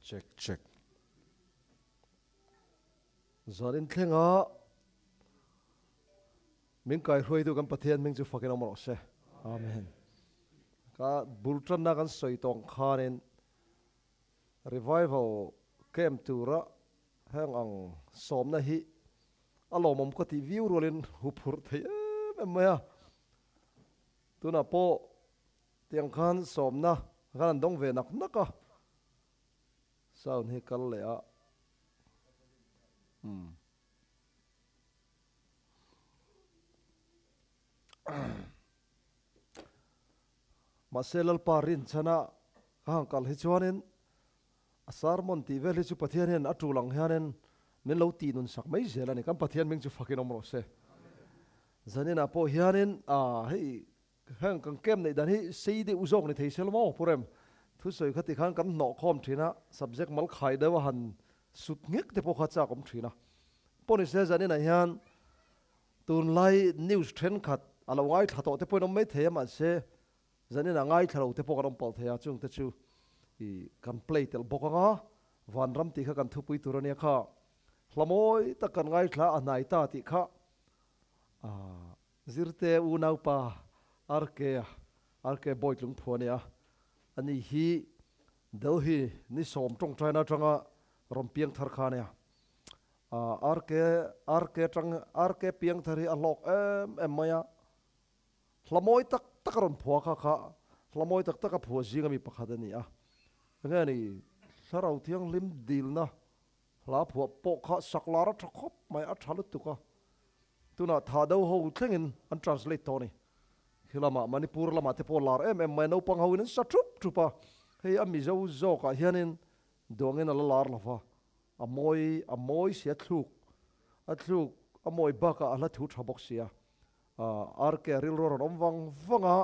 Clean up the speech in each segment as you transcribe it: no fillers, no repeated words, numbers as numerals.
check zarin thlenga min kai hroi tu kan pathian ming chu fakin amro se amen ka bultran na kan soi tong khanin revival kem tura hang ang som na hi alomom ko ti view rolin hupur thei maya tuna po tiang khan som na kan dong ve nak naka sound hi kal le a maselal parin chana hang kal hi chuanin asar mon ti vel hi chu pathian hen atulang hianen min lo ti nun sak mai zel ani kan pathian ming chu fakin omro se zanina po hianin hei hang kan kem nei dan hi sei de uzok ni thei selmo purem thu soi khati khan kan no khom thina subject mal khai dewa han sut ngek te po kha cha kom thina poni se zanina hian tun lai news trend khat alo ngai thato te poinom mai the ma se zanina ngai tharo te po kan pal thea chung te chu i kan play tel bokanga vanram ti kha kan thupui turania kha hlamoi ta kan ngai thla anai ta ti kha zirte u nau pa arke boy tlung phonia ani hi delhi ni som tong china tanga rompiang thar khania arke piang thari alok em maya hlamoi tak ron phua kha hlamoi tak phua jinga mi pakhadani ngani sarau thiang lim dil na hla phua po kha saklara thakop mai a thalut tuka tuna tha dau ho thlengin an translate to ni hilama manipur lama te polar em mai no pang hoin sa trupa hei a mizo zo ka hianin dongin ala lar lawa amoi sia thluk amoi baka ala thu thabok sia arke ril ron omwanga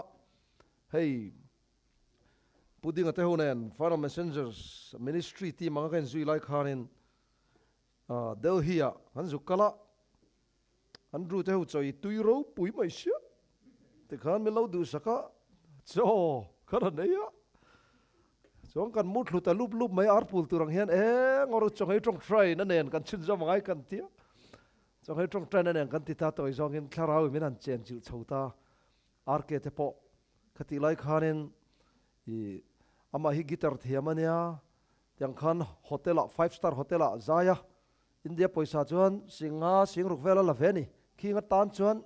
hei puding ate honen Vanram messengers ministry team anga kan zui lai khanin delhia han zukala andru te hu choi tuiro pui mai sia te khan me lo du saka cho khara neya chong kan mut lu ta lup mai arpul turang hian ngor chong hei trong try na nen kan chin zom ngai kan tia chong hei trong try na nen kan ti ta toi zong in tharau min an chen chil chhota arke te po khati lai khanin i ama hi gitar thiamania tiang khan hotela 5-star hotela zaya india poisa chuan singruk vela la veni kinga tan chuan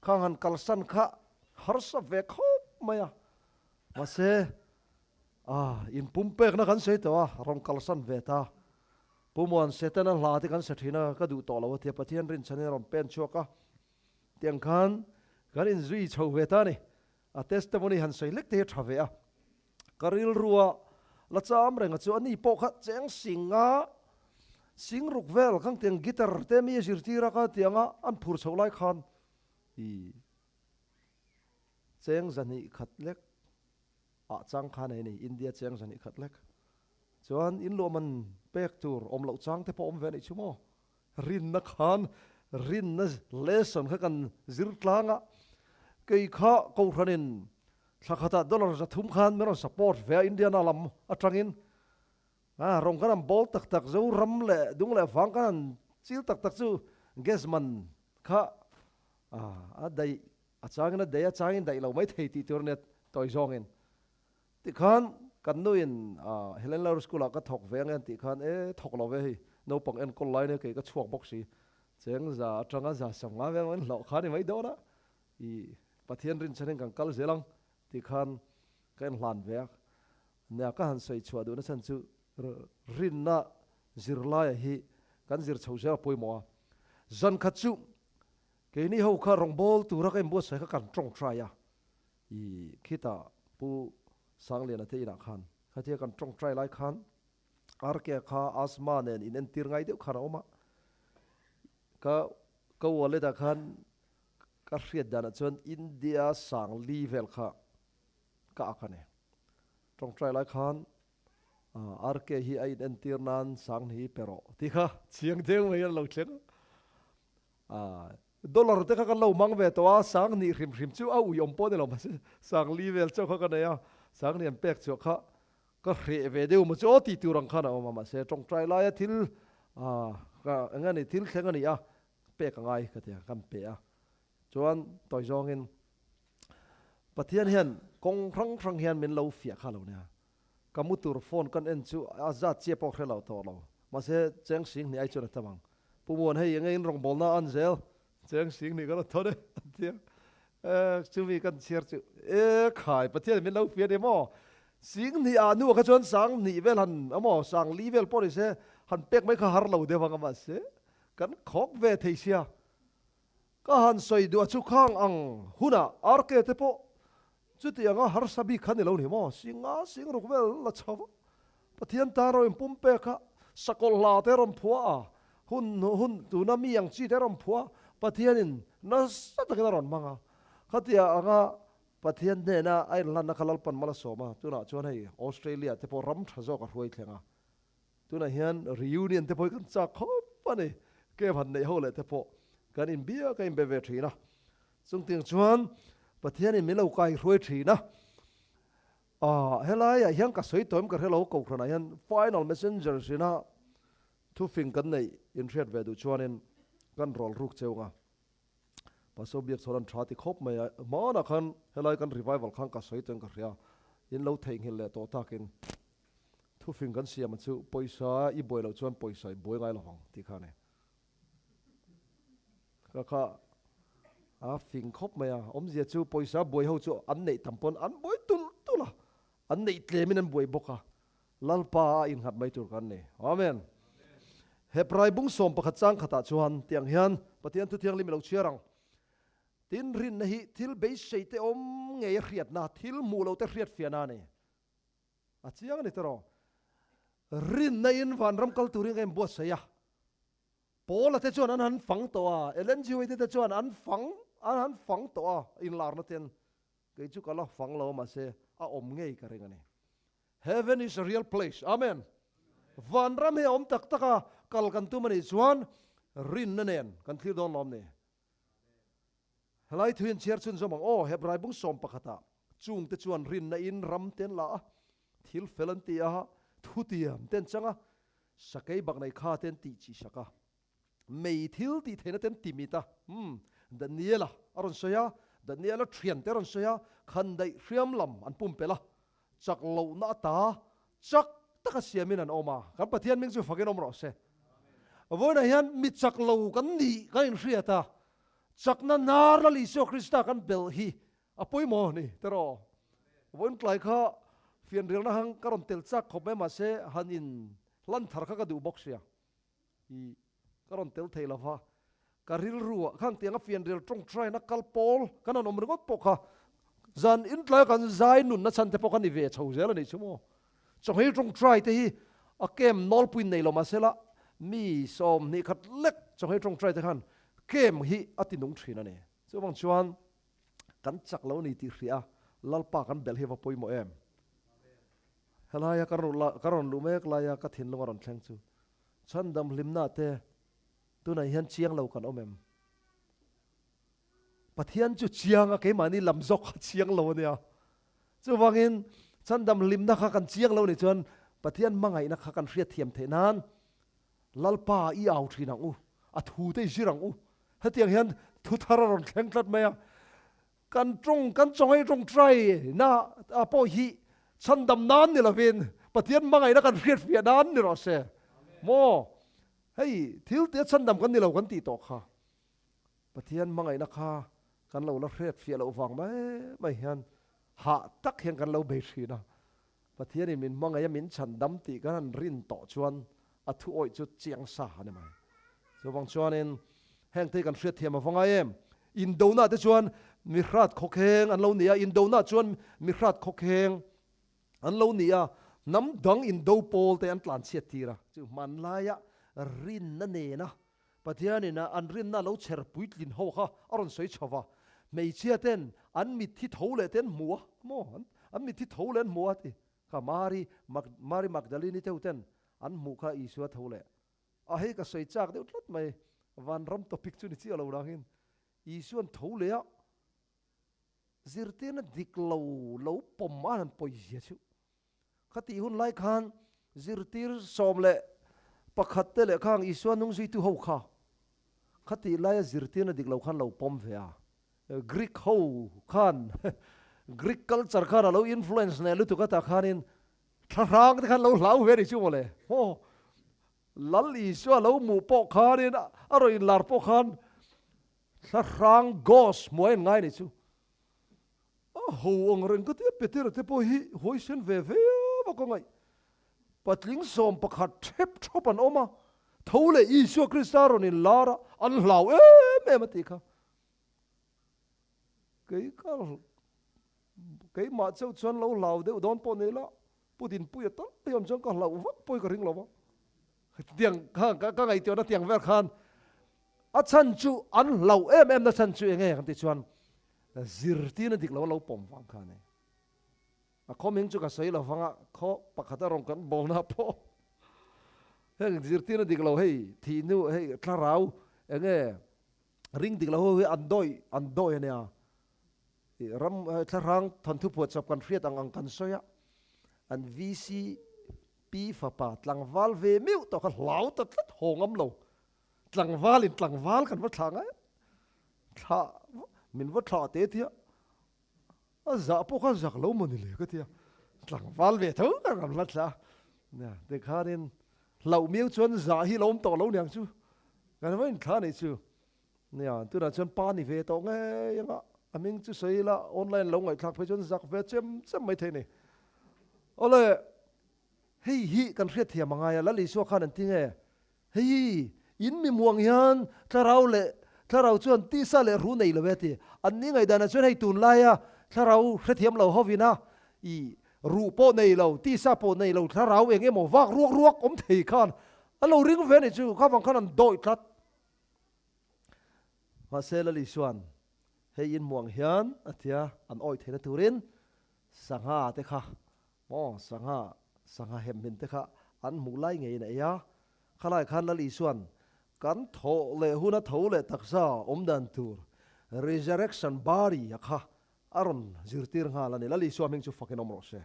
khangan kalsan kha harsa ve khop maya mase in pumpek na kan sei to rong kalsan ve ta pumuan setana hlati kan sathina ka du to lawa te pathian rin chane rom pen choka tiang khan kan in zui chho ve ta ni a testimony han sei lek te thave a karil ruwa la cham renga chu ani po kha cheng singruk vel khang tiang gitar te mi zirtira ka tianga an phur cholai khan i cheng zani khatlek chang khan nei india cheng zani khatlek chuan in lo man pek tur om lo chang te po om ve nei chumo rin na lesson kha kan zir tlanga kei kha ko ranin thakata dollar za thum khan mero support ve indian alam atangin rong kan bol tak zo ram le dung le wang kan chil tak chu gesman kha adai achangna daya changin dai lo mai thei ti turnet toy zongin ti khan kan nuin helen lar school ka thok vengen ti khan thok lo ve hi no pang en kol line ke ka chuak box si cheng za atanga za sanga vengen lo khani mai do na i pathian rin chanen kan kal zelang ti khan kan hlan ve na ka han sei chua du na chan chu rin na zirla hi kan zir chhoja poimo zan khachu ke ni ho kha rong bol tu ra kai bo sai kha kan trong try ya i khita pu sang le na te ina khan khathia kan trong try lai khan arke kha asma nen in tir ngai deu khara oma ka wale da khan ka hriat dana chon india sang level kha ka akhane trong try lai khan arke hi ai en tir nan sang hi pero ti kha chiang deu mai lo thleng dollar te kha kan lo mang ve to sang ni hrim chu au yom po de lo ma sang level cho kha ka ne ya sang ni an pek chu kha ก็เรียเวเดียวมาจ่อตีตัวรังขันเอามาเสียตรงใจลายทิลก็งั้นนี่ทิลแค่งั้นนี่เป๊กง่ายก็เดียกันเป๊ะจวนต่อยจองเงินปะเทียนเห็นกงครั้งเห็นเป็นเราเฟียข้าเราเนี่ยก็มุตุรโฟนกันเอ็นจูอาซาเจี๊ยบออกให้เราต่อเรามาเสียเจ้งสิงนี่ไอจวนตะบังผู้มวลให้ยังไงรองบอลน่าอันเซลเจ้งสิงนี่ก็เราทอดเลยเดียจูมีกันเชียร์จูขายปะเทียนเป็นเราเฟียเดโมสิงนี่นูก็ชวนสังนี่เวลันมอสังลีเวลพอดีเสหันเป๊กไม่ข้าหาเราเดี๋ยวฟังมาเสกันขอกเวทีเสียก็หันใส่ดูชุกข้างอังหุ่นอาร์เกตโปจุดยังหาร์สบีขันนี่เราเนี่ยมอสิงรุกเวลละชาวปะเทียนตาเราอิมปุ่มเป๊กสกอลลาเตอร์มพัวหุ่นตัวน้ำมีอย่างจีเตอร์มพัวปะเทียนินน่าสัตว์กันร้อนมั้งขัดยังปะเทียนเนี่ยนะไอ้ลันนักลัลปันมาลสอมาตัวน่ะชวนให้ออสเตรเลียเทปรัมทะโจกับรวยเถงตัวน่ะเฮียนรีวิวเนียนเทปกันจากเขาปะนี่เก็บหันในห้องเลยเทปกันอินเบียกันอินเบเวทรีนะซึ่งถึงชวนปะเทียนนี่มีเราไกลรวยทรีนะเฮลัยเฮียนกับสวยตัวมันกับเฮลัยกูขนาดเฮียน final messenger สินะทุกฟิงกันในอินเทอร์เน็ตเวดูชวนนี่กันรอลรุกเจ้าภาษาเบียดสอนชาติครบไหมมาหนักขันเฮลัยกันรีไววัลขังกับสวยตัวกันเรียยินเราเทงเฮลัยตัวตากินทุกฟิงกันเสียมันสู้ปอยสาอีบอยเราชวนปอยสายบอยไงเราฟังที่ข้าเนี่ยก็ฟิงครบไหมเสียสู้ปอยสาบอยเขาจู่อันไหนทำปนอันบอยตุละอันไหนเตะมินันบอยบกลัลปาอินหัดไม่จุกันเนี่ยอาเมนเฮปไรบุ้งสมประคัตจังขตาชวนเตียงเฮียนปฏิญาณทุเทียงลิมเราเชียรังทินรินนะฮิทิลเบสเซตเงยเรียดนาทิลมูเราเตเรียดเฟียนาเนี่ยอาเจียงนี่ตรอรินในอินวันรำกัลตุริงเอ็มบัวเสียโปละเตจวนอันหันฝังตัวเอเลนจิวเตจวนอันหันฝังตัวอินลาร์นเตนเกิดจุกละฝังเรามาเสียอมเงยกันเองนี่ Heaven is a real place Amen วันรำให้ตักกัลกันตุมันอีจวนรินนั่นเองกันที่โดนล้อมเนี่ยหลายทวีนเชียร์ชุนสมองเฮบไรบุ้งสมปะขตาจุงเตจวนรินในอินรำเต็นละทิลเฟลันตีทุติยมเต็นจังสักไอบักในข้าเต็นตีจีสักไม่ทิลตีเทนเต็นตีมิตาดันเนียละอรุณสยาดันเนียละเทียนเตอรุณสยาขันได้เรียมลำอันปุ่มเปล่าจักเหล่าหน้าตาจักตะกเสียมินันออกมากันปะเทียนมิงจูฟังกันอมรอเสวันนี้ยันมิจักเหล่ากันนี่กันเสียตาจักนั้นนาร์ลิโซคริสต์กันเบลฮีอภัยโมนี่ตรอวันกลายข้าเฟียนเรียงนะฮังกรอนเตลจักขบไม่มาเสฮันินลันทาร์ข้าก็ดูบ็อกเสียกรอนเตลเทลฟ้าการิลรัวข้างเตียงเฟียนเรียงตรงใจนักกัลโปลกันนอมรึกปกค่ะจันอินทลายกันใจนุนนัชันเทปกันนิเวศเขาเจริญนี่ชั่วโมงจงให้ตรงใจที่เกมนอลปุ่นในเรามาเสละมีสมนี่ขัดเล็กจงให้ตรงใจที่ขันเกมฮีอตินุงทรีนั่นเองซึ่งบางชวนกันจักเล่านี่ที่เรียลัลปากันเบลเฮวปอยโมเอ็มเฮลายการุณลุเมกลายกัทินลงอรอนแข่งจูฉันดำลิมนาเตตัวไหนเห็นเชียงเรากันอเมมปะเทียนจุเชียงเกมานี่ลำจอกเชียงเราเนี่ยจู่วางเงินฉันดำลิมนักกันเชียงเราเนี่ยจนปะเทียนมังไงนักกันเรียดเทียมเทนันลัลปาอีเอาทรีนังอัทูเตจิรังให้เตียงเห็นทุทารอนแข่งขันไหมกันจงให้ตรงใจนะพอฮีฉันดำนานนี่ละเวนปะเทียนมังไงนักกันเรียดเฟียนานนี่หรอเสโมให้ทิลเตียฉันดำกันนี่เรากันตีตอกค่ะปะเทียนมังไงนักค่ะกันเราละเรียดเฟียเราฟังไหมไม่เห็นหาตักเห็นกันเราเบชีนะปะเทียนนี่มินมังไงมินฉันดำตีกันรินต่อชวนอัทุอ้อยจุดเจียงสาเนี่ยมั้ยส่วนบางชวนเองแห่งที่กันเสียเทียมมาฟังไงอินโดน่าที่ชวนมีรัดโคเฮงอันเราเนี่ยอินโดน่าชวนมีรัดโคเฮงอันเราเนี่ยน้ำดังอินโดโปลแต่อันตลาดเสียทีระจู่มันลายรินนั่นเองนะปะเทียนี่นะอันรินน่าเราเชิดปุยลินหัวค่ะอรุณสวยชาวะไม่เชื่อเต้นอันมิดที่เท้าเลยเต้นมัวโมอันมิดที่เท้าเลยมัวที่ข้ามารีมักดาลินี่เท้าเต้นอันมุขอิสวะเท่าเลยให้ก็ใส่จากเดี๋ยวรัดไม่วันรำตัวพิกชุนิที่เราดังอินอิสวนเท่าเลยซิร์เตนดิกเราปมมาหันปอยเสียชิว khati hun lai khan zirtir som le pakhat te le khang iswa nung zui tu ho kha khati lai zirtir na dik lo khan lo pom ve a Greek ho khan Greek culture khan lo influence ne lu tu ka ta khanin tharang te khan lo lau ve ri chu mo le ho lal iswa lo mu po khanin aroi lar po khan tharang gos moi ngai ni chu ho ang ren ka te peter te po hi hoi sen ve ve ba ko ngai patling som pakhat thep thopan oma thole Isu Kristaro ni lara an hlau me mati kha cái mà châu chuan lâu lâu đấy đón po này là Putin pui tất tiệm trong cả lâu vắt pui cả ring lâu tiếng các ngày tiêu nó tiếng vẹt khan à chân chu ăn lâu em nó chân chu nghe cái tiếng chuan zirti nó dik lâu pom vang khan này à có mình chu cả sấy là vang à có bạc hạt rong kan bol na po hey zirti nó dik lâu hey thì nu hey thà rau nghe ring dik lâu hey ăn đôi này à ram tharang thon thu puat sap kan friat ang kan soya an VC pi fa pa tlang wal ve miu to kan lau ta tlat hongam lo tlang wal kan wa thang a tha min wa tha te tia a za po kha zak lo moni le ka tia tlang wal ve tho kan wa tha na de kharin lau miu chuan za hi lom to lo nyang chu kan wa in kha nei chu nia tu na chuan pa ni ve to nge yanga mình chú say là online lâu ngày khác phải chọn giặc về chém mấy thế này, ôi hi cần thiết thì mà ngay là lý do khăn anh nghe, hi in mi muang hian thà rau chọn tí sa lệ ru này là vậy thì anh ní ngày đàn chọn hay tuần lai à thà rau thiết hiểm lâu hoa vina, ru po này lâu tí sa po này lâu thà rau em một vác ruốc thì khan, anh lâu riêng về này chứ các bạn khăn anh đội thật, mà sẽ là lý do hey in muang hian atia an oi thena turin sangha te kha sangha hem min te kha an mulai ngei na ya khalai khan lali suan kan tho le huna tho le taksa omdan tur resurrection body ya kha aron zirtir nga la ne lali suam ming chu fakin omro se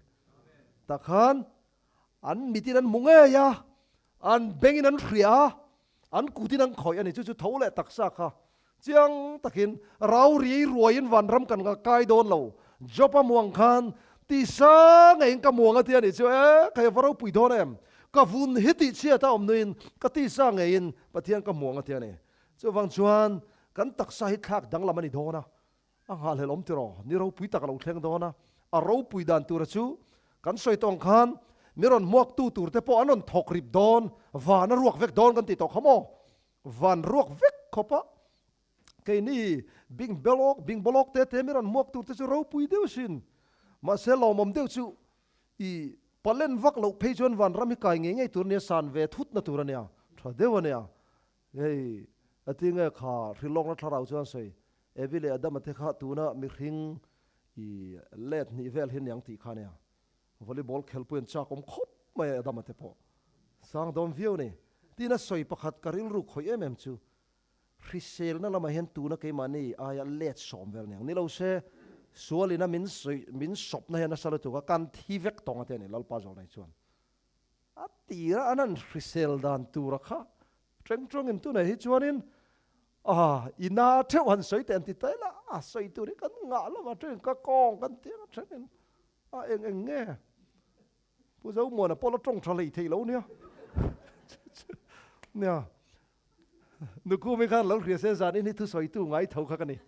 takhan an mitin an munge ya an bengin an khria an kutin an khoi ani chu tho le taksa kha chiang takin rau ri ruain Vanram kan ga kai don lo jopa muang khan ti sa ngai ka muang atia ni chu kai varau pui don em ka vun hiti chia ta omnuin ka ti sa ngai in pathian ka muang atia ni chu wang chuan kan taksa hi thak dang lamani dona a hal helom tiro ni ro pui tak lo thleng dona a ro pui dan tur chu kan soi tong khan miron muak tu tur te po anon thok rip don van ruak vek don kan ti to khamo van ruak vek khopa cái ni bing bolok te miran muak tu te chu ro pui deu sin ma se lo mom deu chu I palen vak lo phei chon van ram hi kai nge tur ne san ve thut na tur ania tha deu ania ei atinga kha rilong na tharau chuan sei evile adam te kha tu na mi hring I let ni vel hin yang ti kha nia volleyball khel puen cha kom khop mai adam te po sang dom view ni tina soi pakhat karil ru khoi em chu Risel na lama hen tu na kay mani aya let som vel nyang nilo se suali na min sop na hen na sala tu ka kan thi vek tong ate ni lalpa zo nai chuan atira anan risel dan tu ra kha trong in tu na hi chuanin ina theu han soi ten ti tai la soi tu ri kan nga la ma tren ka kong kan tiang tren eng nge pu zo mo na polo trong thlei thei lo nia nia nu ku mi khan lo khria se zan ni thu soi tu ngai thau kha kani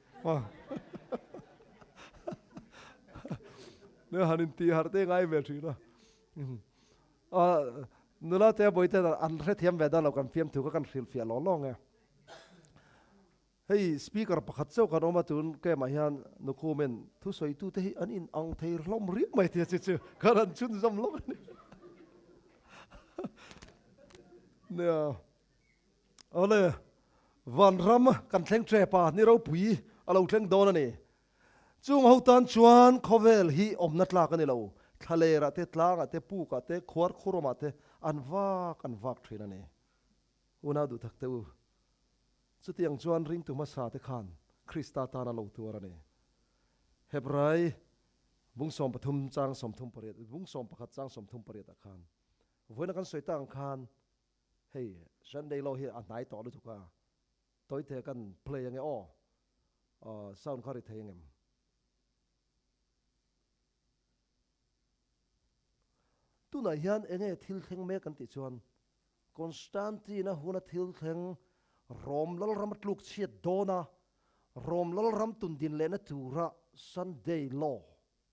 ne hanin ti har te ngai ve thina nu la te boi te an re thiam ve da lo kan fiam thu ka kan hril fia lo lo nge hey speaker pakhat chau kan oma tun ke ma hian nu ku men thu soi tu te hi an in ang thei hlom ri mai te chu kan an chun zam lo ne ole Vanram kan thleng tre pa ni ro pui alo thleng don ani chung ho tan chuan khovel hi omna tla kan lo thalera te tlang ate pu ka te khwar khuroma te an wak thina ni una du thak teu chutiang chuan ring tu ma sa te khan Krista ta na lo tu ara ni Hebrai bung som pathum chang som thum pariat bung som pakhat chang som thum pariat akhan voina kan soita ang khan hey Sunday lo hi anai to lu thuka toy the kan play ang e sound khari thengem tu na hian enge thil theng me kan ti chuan Constantine huna thil theng rom lal ram tluk chiat dona rom lal ram tun din le na tura Sunday law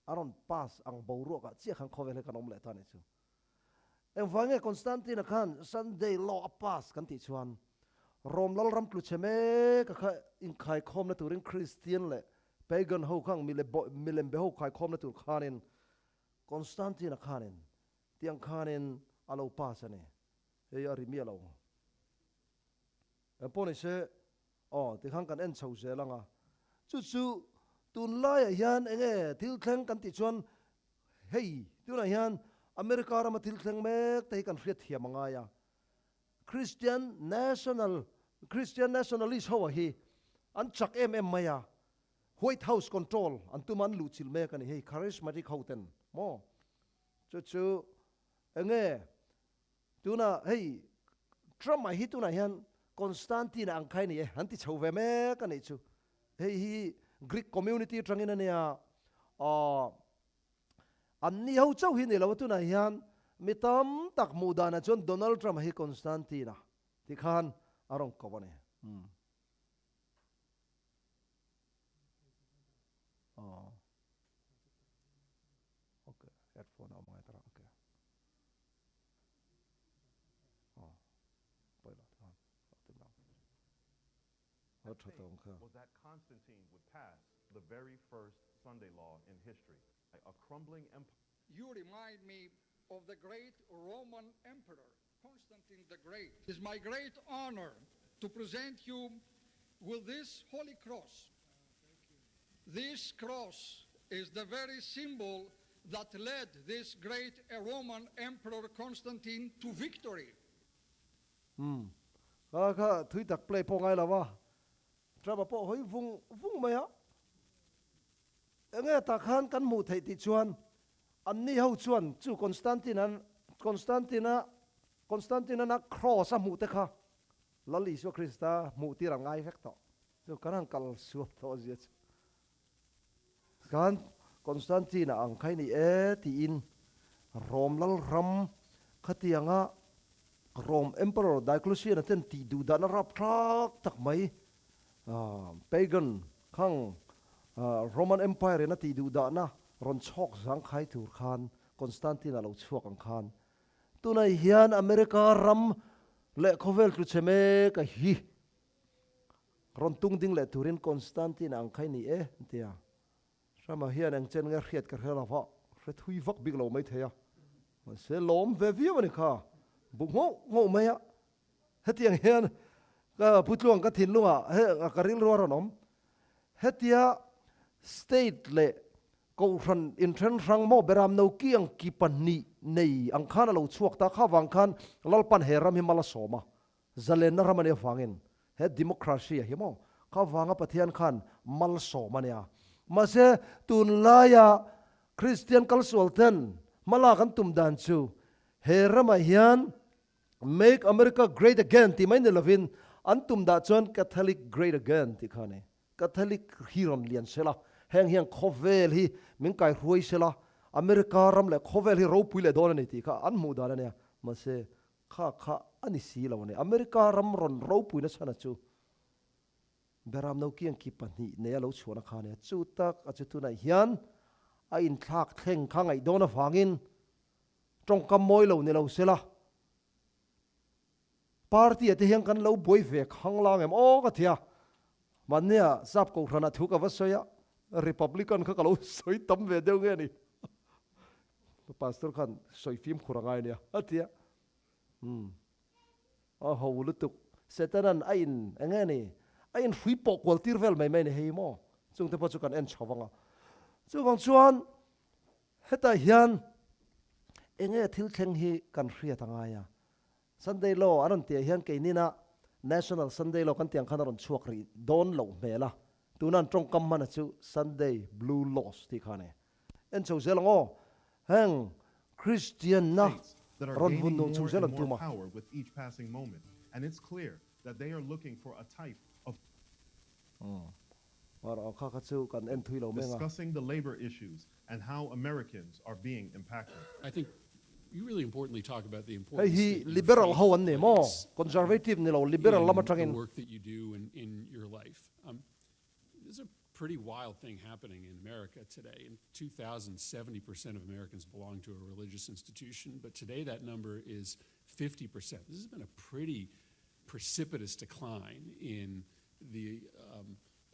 aron pass ang boru ka chi khang khovel kan om le ta ni chu em wange Constantine khan Sunday law a pass kan ti chuan rom lal ram tlu cheme ka kha in khai khom na turin Christian le pagan ho khang milem be ho khai khom na tur khanin Constantine khanin tiang khanin alo pass ane e ari mi alo em poni se ti khang kan en chau se langa chu tun lai hian enge thil thleng kan ti chuan hei tuna hian America ram thil thleng mek te kan hriat thiam anga ya Christian nationalist ho hi an chak maya White House control an tuman lu chil mek ani hei charismatic hoten mo chu enge tuna hei Trump hi tuna hian Constantine ang khai ni han ti chau ve mek ani chu hei hi Greek community trangin ania anni ho chau hi ni lo tu na hian mitam tak mudana chon Donald Trump hi Constantine ti khan arong kobane okay headphone am mai tara okay was that Constantine would pass the very first Sunday law in history. A crumbling empire. You remind me of the great Roman emperor, Constantine the Great. It is my great honor to present you with this holy cross. This cross is the very symbol that led this great Roman emperor Constantine to victory. Kha thui tak play po ngai lawa traba po hoi vung maya enge ta khan kan mu thei ti chuan anni ho chuan chu Constantine na cross a mu te kha lali so Krista mu ti rangai vek to chu kan kal suap to zia kan Constantine ang khai ni ti in rom lal ram khatianga Rome Emperor Diocletian ten ti du da na rap thak tak mai pagan khang Roman Empire na ti du da na ron chok sang khai tur khan Constantine lo chuak ang khan tunai hian America ram le khovel tu cheme ka hi ron tung ding le turin Constantine ang khai ni tia sama hian ang chen nga riat ka hela fa ret hui vak big lo mai theya se lom ve vi mani kha bung ngo maya hetiang hian ka putluang ka thin lunga he ka ril ro ronom hetia state le ko ran in thren rang mo beram no kiang ki panni nei ang khana lo chuak ta kha wang khan lalpan heram himala soma zalen na ramane wangin he democracy hi mo kha wanga pathian khan mal soma nia mase tun laya Christian cultural ten mala kan tum dan chu herama hian make America great again ti mai ne lovin antum da chon Catholic great again ti khane Catholic hiron lian sela heng hiang khovel hi min kai ruai sela America ram le khovel hi ro pui le don ni ti kha an mu da ne ma se kha ani si lo ne America ram ron ro pui na chana chu beram no kiang ki pani ne lo chona kha ne chu tak a chu tu na hian a in thak theng khang ai don a wangin trong kam moi lo ne lo sela party ate hiang kan lo boi ve khang lang em ka thia mania sap ko rana thu ka vasoya Republican kha kalo soi tam ve deu nge ni pastor khan soi film khurangai ne atia ho lutuk setanan ain enge ni ain hui pok wal tirvel mai mai ne hei mo chung te pa chu kan en chawanga chu wang chuan heta hian enge thil thleng hi kan hria tanga ya Sunday law aron tia hian ke nina national Sunday law kan tiang khanaron chuak ri don lo mela tunan trong kam mana chu Sunday blue laws ti khane en chau zelango hang Christian na States that are ron gaining vun more nong chu and zelan more tuma power with each passing moment. And it's clear that they are looking for a type of war kha kha chu kan en thui lo menga discussing the labor issues and how Americans are being impacted. I think you really importantly talk about the hei importance hi that your liberal faith ho an ne mo plays conservative ni lo liberal in lama the tangin work that you do in your life. There's a pretty wild thing happening in America today. In 2000, 70% of Americans belong to a religious institution, but today that number is 50%. This has been a pretty precipitous decline in the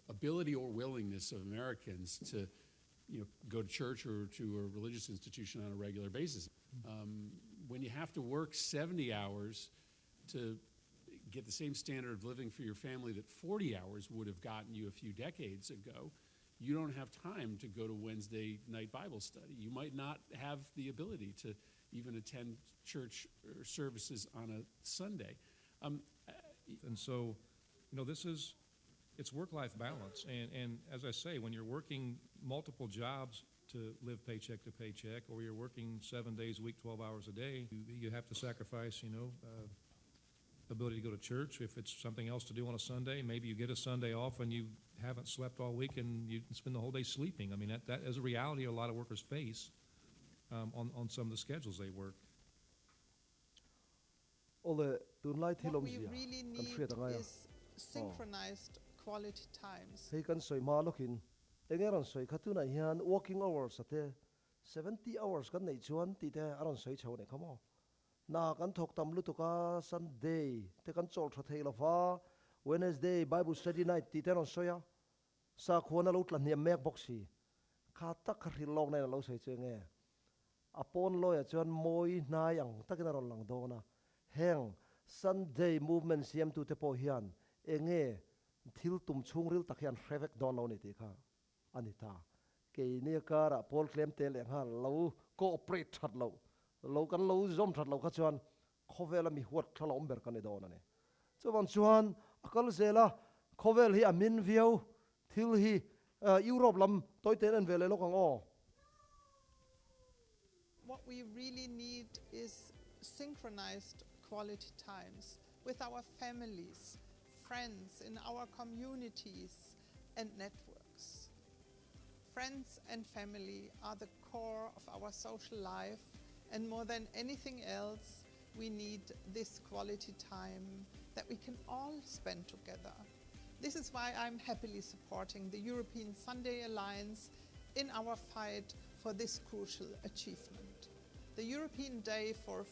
ability or willingness of Americans to go to church or to a religious institution on a regular basis. When you have to work 70 hours to get the same standard of living for your family that 40 hours would have gotten you a few decades ago, you don't have time to go to Wednesday night Bible study. You might not have the ability to even attend church or services on a Sunday. And so, it's work-life balance. And as I say, when you're working multiple jobs to live paycheck to paycheck, or you're working 7 days a week, 12 hours a day, you have to sacrifice, ability to go to church. If it's something else to do on a Sunday, maybe you get a Sunday off and you haven't slept all week and you spend the whole day sleeping. I mean, that is a reality a lot of workers face on some of the schedules they work. ole tun lai What thilom we zia really kan need thria tanga ya is synchronized quality times. hei kan soi ma lokin engeron soi khatuna hian working hours ate 70 hours kan nei chuan ti te aron soi chho ne khamo na kan thok tam lu to ka Sunday te kan chol tha thei lova Wednesday Bible study night ti te ron soya sa khona lo tlan niam mek boxi kha tak khri lok nei lo sei chenge apon loya chuan moi na yang takin ron lang do na heng Sunday movement siam tu te po hian enge thil tum chung ril takhian hrevek don lo ni ti kha anita ke ne kara pol klem te le ha lo cooperate that lo kan lo zom that lo kha chuan khowela mi huat thla omber kan e don ane chuan chuan akal zela khovel hi amin viau thil hi Europe lam toiten an vele lokang o What we really need is synchronized quality times with our families, friends in our communities and networks. Friends and family are the core of our social life, and more than anything else, we need this quality time that we can all spend together. This is why I'm happily supporting the European Sunday Alliance in our fight for this crucial achievement. The European Day for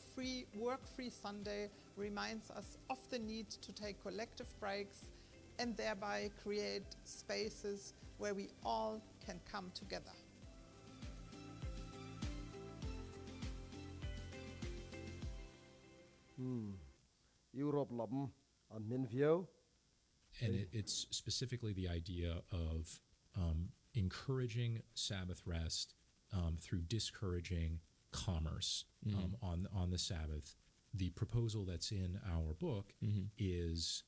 Work-Free Sunday reminds us of the need to take collective breaks and thereby create spaces where we all can come together. Europe lam an min viau And it's specifically the idea of encouraging Sabbath rest through discouraging commerce on the Sabbath. The proposal that's in our book is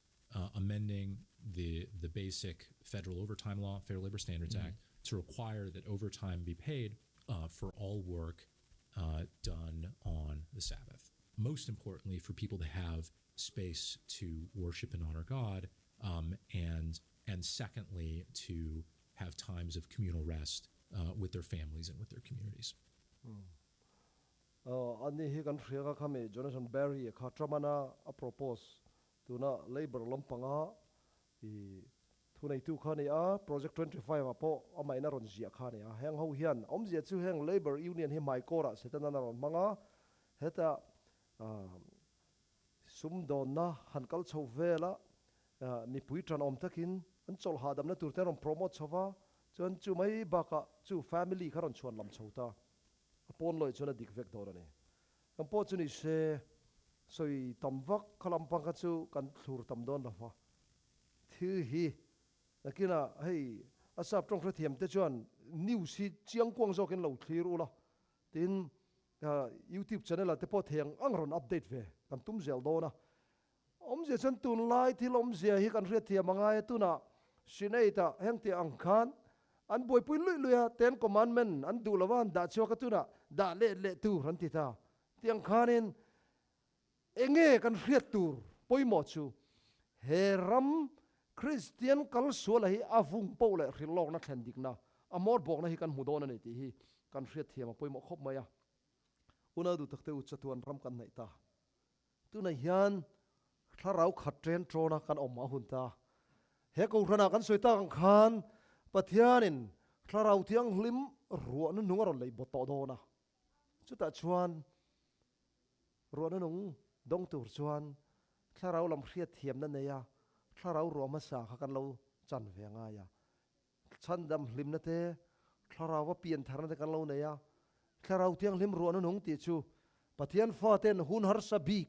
amending the basic federal overtime law, Fair Labor Standards Act, to require that overtime be paid for all work done on the Sabbath. Most importantly, for people to have space to worship and honor God, and secondly, to have times of communal rest with their families and with their communities. Ani hi kan thrianga khame Jonathan Barry kha tramana a propose tuna labor lampanga I thunai tu khani a project 25 apo amai na ron zia khani a heng ho hian om zia chu heng labor union hi mai kora setana na ron manga heta sum don na hankal chho vela mi pui tran om takin an chol hadam na turte ron promote chawa chon chu mai baka chu family kharon chuan lam chhota apon loi chona dik vek dor ani kan po chuni se soi tamwak khalam pang ka chu kan thur tam don lawa thi hi nakina hei asap tong thra thiam te chuan news si chiang kwang zo ken lo thlir ula tin YouTube channel te po theng angron update ve kan tum zel dona om je chan tun lai thil om je hi kan ria thiam anga e tuna sineita hengti angkhan an boi pui lui lui ten commandment an du lawan da chwa ka tu na da le tu ran ti ta tiang khanin enge kan hriat tur poimo chu heram Christian kal suala hi avung pole rilok na thendik na amor bok na hi kan mudona nei ti hi kan hriat thiam poimo khop maya una du takte u chatuan ram kan nei ta tu na hian tharau khat tren trona kan omma hun ta he ko rana kan soita kan khan pathianin tharau thiang hlim ruwa nu nungaron lei boto dona chuta chuan ruwa nu nung dong tur chuan tharau lam hriat thiam na neya tharau ruwa ma sa kha kan lo chan ve nga ya chan dam hlim na te tharau wa pian thar na te kan lo neya tharau thiang hlim ruwa nu nung ti chu pathian fa ten hun har sabik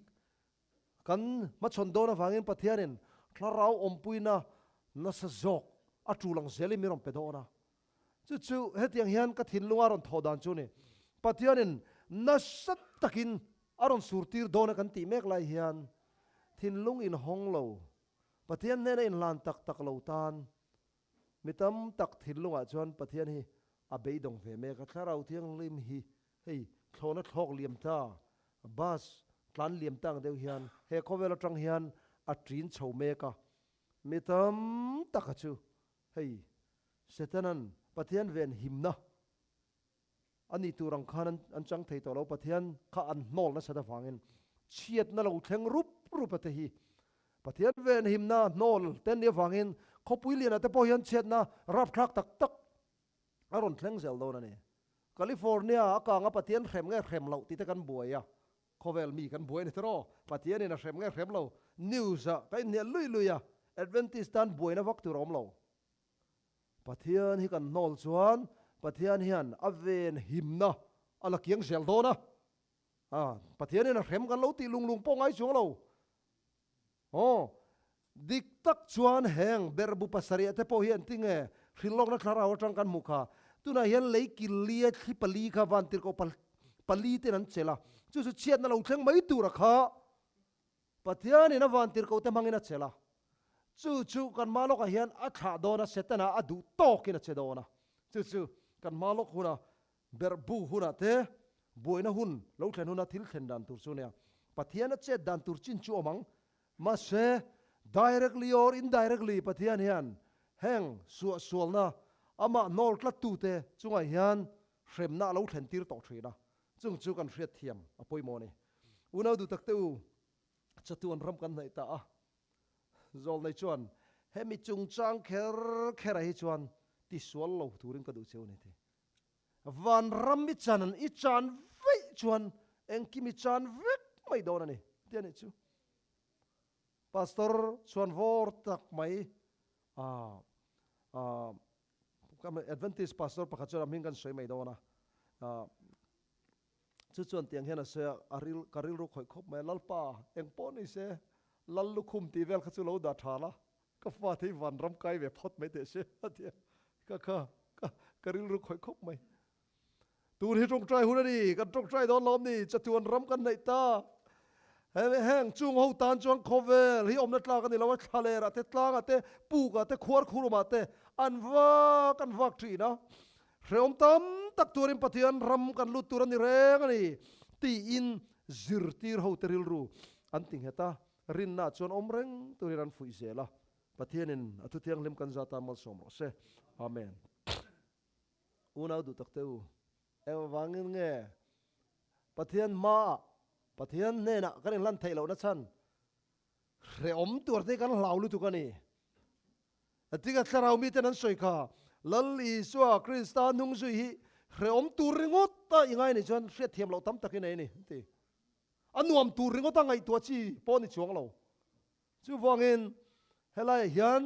kan ma chon dona wangin pathianin tharau ompuina na sa jok atulang zeli mirom pedona chu hetiang hian ka thin lunga ron thodan chu ni pathianin na sat takin aron surtir dona kan ti mek lai hian thin lung in honglo pathian ne in lan tak lo tan mitam tak thin lunga chuan pathian hi abei dong ve me ka tharau thiang lim hi hei thlona thlok liam ta bas tlan liam tang deuh hian he khowela tang hian a trin chho me ka mitam takachu hei setanan pathian ven himna ani turang khan an chang thei to lo pathian kha an nol na sada wangin chiat na lo thleng rup ate hi pathian ven himna nol ten ni wangin khopui lian ate po hian chiat na rap thak tak aron thleng zel do na ni California akanga pathian rem lo ti te kan buaya khovel mi kan buai ni tro pathian ina rem lo news a kai ne lui ya Adventist tan buai na vak tu rom lo pathian hi kan nol chuan pathian hian aven himna ala kiang zel do na pathian ina rem kan lo ti lung pongai chung lo dik tak chuan heng berbu pasari ate po hian tinge hrilok na thlara watang kan mukha tuna hian leikil lia thi pali kha van tir ko pali te nan chela chu chiat na lo thleng mai tu rakha pathian ina van tir ko te mangina chela chu kan malok a hian a tha dona setana adu tokina chedona chu kan malok huna berbu huna te boina hun lo thlen huna thil thlen dan tur chu ne pathian a chet dan tur chin chu omang ma se directly or indirectly pathian hian heng sualna ama nol tla tu te chunga hian hremna lo thlen tir to thina chu kan hriat thiam apoi mo ni unau du takte u chatuan ram kan nei ta a zol nei chuan hemi chung chang kher hi chuan ti sual lo turin ka du cheu ni te Vanram mi chanan i chan ve chuan engki mi chan vek mai dona ni tiani chu pastor chuan vor tak mai kam Adventist pastor pakhat chuan aming kan soi mai dona chuan tiang hian a se karil ru khoi khop mai lalpa engpo ni se lal lukhum ti vel khachu lo da thala ka fa thei Vanram kai ve phot mai te se atia ka karil ru khoi khop mai tur hi trong trai hunani kan trong trai don lom ni chatuan ram kan nei ta heng chung ho tan chuang khovel hi omna tla kan ni lawa thalera te tlang ate pu ka te khwar khuruma te kan vak thi na reom tam tak turin pathian ram kan lut turan ni reng ani ti in zirtir ho teril ru an ting heta rin na chon omreng turiran fui zela pathianin atu tiang lim kan zata mal somro se amen unau du takteu wangin nge pathian ne na kan lan thei lo na chan reom tur te kan laulu tu kani atika tharau mi ten an soi kha lal i suwa krista nung zui hi reom tur ringot ta ingai ni chuan hriat thiam lo tam takin nei ni ti anuam tur ringot ta ngai tua chi po ni chuang lo chu wangin helai hian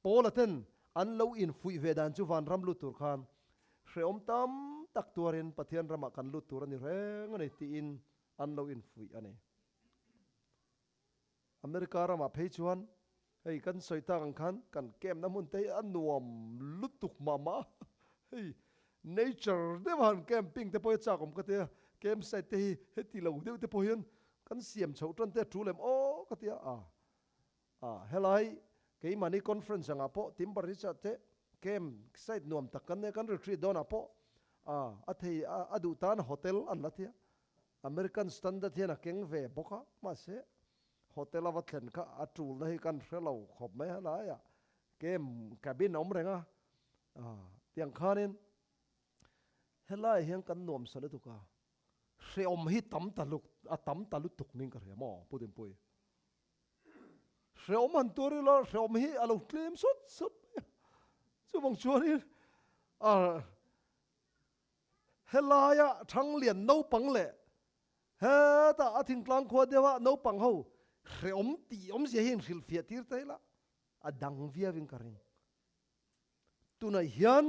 polaten an lo in fui ve dan chu van ram lu tur khan reom tam tak tuarin pathian rama kan lut tur ani reng ani ti in an lo in fui ani America rama phei chuan hei kan soita kan kem na mun te an nuam lutuk mama hei nature de han camping te poi chakom ka te kem site te heti lo de te pohian kan siam chho tron te trulem o ka te helai ke mani conference anga po timbari cha te kem site nuam takan ne kan retreat dona po athei adu tan hotel an lathia American standard hian a keng ve boka ma se hotel awa thlen kha atul na hi kan hrelo khop mai hala ya kem cabin om renga tiang khanin helai hian kan nuam sala tuka hre om hi tam taluk tuk ning ka remo putin pui hre om an tori la hre om hi alo claim sut chu bang chuan helaya thang lian no pang le he ta athing tlang kho dewa no pang ho hre om ti om se hin hril fia tir te la adang via vin karing tuna hian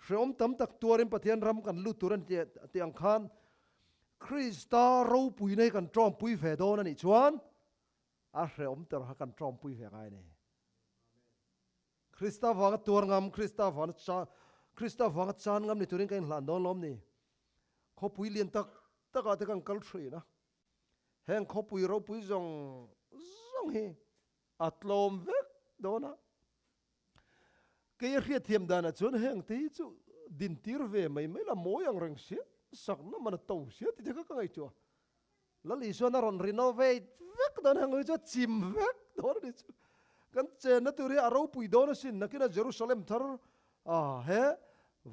hre om tam tak tuarin pathian ram kan lu turan te ang khan Krista ro pui nei kan trom pui ve don ani chuan a hre om ter ha kan trom pui ve ngai nei Krista wang tur ngam Krista wang chan ngam ni turin kan hlan don lom ni kho pui lian tak taka te kan kal thri na heng kho pui ro pui zong hi atlom vek dona ke ria thiam dana chun heng ti chu din tir ve mai la moyang reng sia sak na man to sia ti ka ngai chu la li so na ron renovate vek don hang chu chim vek don ni chu kan chen na turi aro pui don sin na kina Jerusalem thar he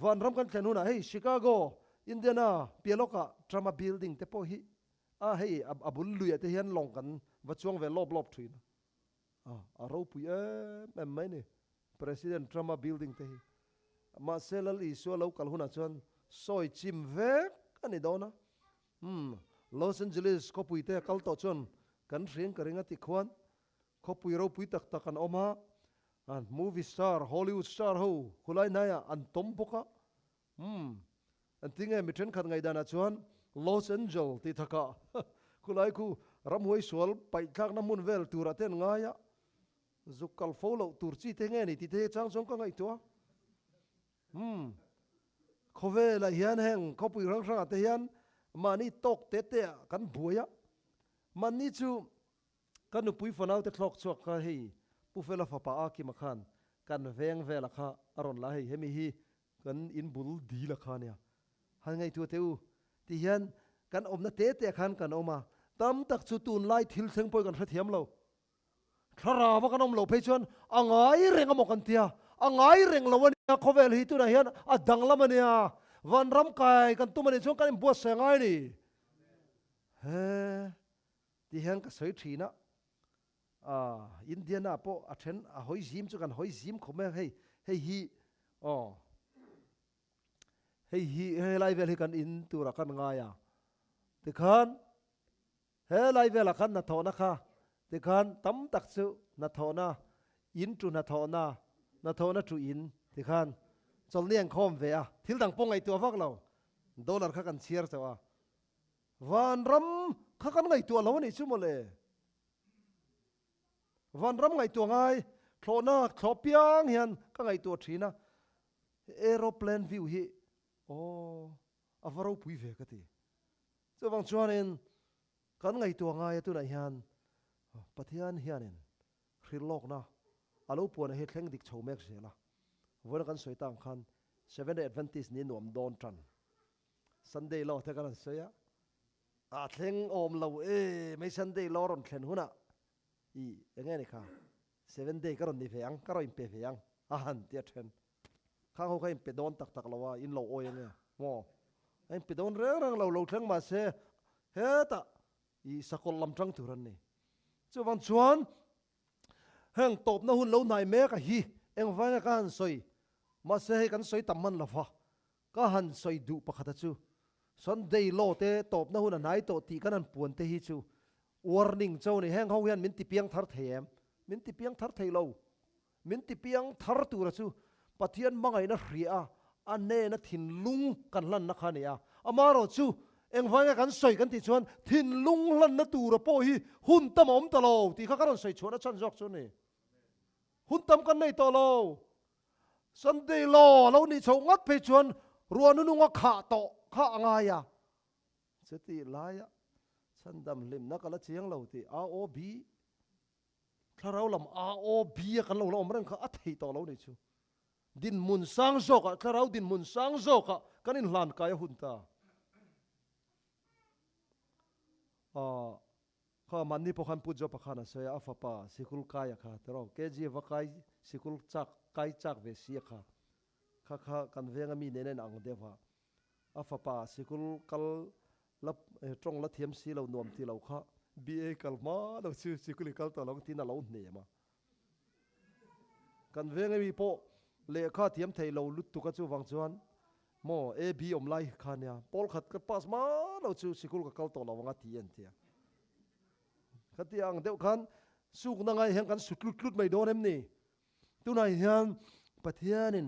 Vanram kan thlen huna hey Chicago Indiana Pieloka drama building te po hi hei abul luya te hian long kan wachuang ve lob thin aro pui em mai ni president drama building te hi ma selal i so lo kal huna chuan soi chim vek ani dona Los Angeles ko pui te kal to chuan kan ring ka ringa ti khwan ko pui ro pui tak kan oma an movie star Hollywood star ho khulai naya an tom boka an tinge mi thren khat ngai dana chuan Los Angeles ti thaka khulai ku ramhoi sual pai thak na mun vel tura ten ngaya zukal folo tur chi te nge ni ti te chang chong ka ngai to khove la hian heng khopui rang rang te hian mani tok te kan buaya mani chu kan nu pui fanau te thlok chuak ka hi pu fela fa pa ki makhan kan veng vela kha aron la hei hemi hi kan in bul di la kha nia han ngai tu teu ti hian kan omna te khan kan oma tam tak chu tun lai thil theng poi kan thiam lo thara wa kan om lo pe chuan angai reng amok kan tia angai reng lo ania khovel hi tu na hian adang lamania Vanram kai kan tu mani chung kan buat sengai ni he ti hian ka soi thina Indiana po athen a hoi zim chu kan hoi zim khome hei hi hei lai vel hi kan in tura kan ngaya ti khan he lai vel kan na thona kha ti khan tam tak chu na thona in tu na thona tu in ti khan chol niang khom ve thil dang pong ai tu vak lo dollar kha kan chiar chawa Vanram kha kan ngai tu lo ni chu mole Vanram ngai tu ngai thlona thlopiang hian ka ngai tu thina aeroplane view hi avaro pui ve ka ti chu wang chuanin kan ngai tu ngai tu na hian pathian hianin hrilok na alo puan he thleng dik chhomek zela vona kan soitang khan 7 Adventist ni nuam don tran Sunday lo te kan soya thleng om lo mai Sunday lo ron thlen huna nge ni kha 7 day karon ni veang karon pe veang han tia then khang ho khaim pe don tak lawa in lo oi nge mo ai pe don rang lo thleng ma se he ta sakol lam tang turan ni chu wang chuan heng top na hun lo nai me ka hi eng vana kan soi ma se kan soi tamman lawa ka han soi du pakhata chu Sunday lo te top na hun nai to ti kan an puan te hi chu warning châu ni heng ho hian min ti piang thar them min ti piang thar thailo min ti piang thar tu ra chu pathian mangai na hria ane na thin lung kan lan na khania amaro chu eng vanga kan soi kan ti chuan thin lung lan na tu ra po hi hun tam om ta lo ti kha karon soi chona chan jok chu ni hun tam kan nei to lo Sunday lo ni chau ngat pe chuan ruan nu nga kha to kha anga ya cheti la ya sandam lim na kala chiang lo ti AOB tharau lam AOB kan lo om rang kha athei to lo ni chu din mun sang zoka tharau din mun sang zoka kanin hlan kaya hunta kha manni pokhan pujo pakhana soya afapa sikul kaya kha tero keji vakai sikul chak kai chak ve sia kha kan venga mi nenen ang dewa afapa sikul kal lap trong la thiam si lo nom ti lo kha ba kalma lo chu sikul kal to long tin lo ne ma kan venga mi po le kha thiam thei lo lut tu ka chu wang chuan mo a b om lai khania pol khat ka pas ma lo chu sikul ka kal to lo wanga ti en tia khatiang deuh khan suk na ngai heng kan sutlut mai don em ni tunai hian pathianin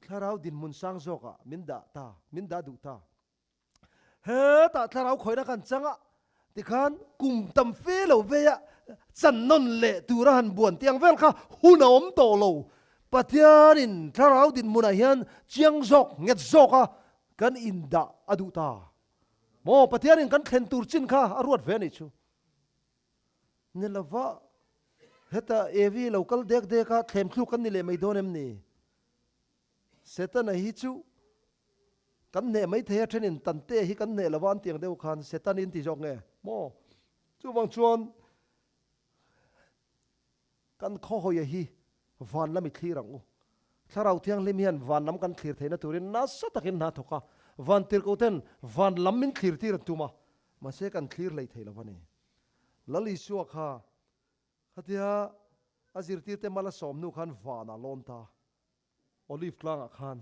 tharau din mun sang zoka min da du ta he ta tharau khoina kan changa ti khan kum tam fe lo ve ya chan non le tura han buan tiang vel kha huna om to lo pathianin tharau din mun a hian chiang zok nget zoka kan inda adu ta mo pathianin kan thlen tur chin kha aruat ve ni chu nilava heta evi local dek ka thlem thlu kan ni le mai don em ni seta na hi chu kan ne mai the thenin tante hi kan ne lawan tiang deu khan setan in ti jok nge mo chu wang chuan kan kho hoya hi van lami thirang u tharau thiang limian van lam kan thlir theina turin na sa takin na thoka van tir ko ten van lam min thlir tir tuma ma se kan thlir lei thei lawani lali suwa kha khatia azir tir te mala som nu khan vana lonta olive klang khan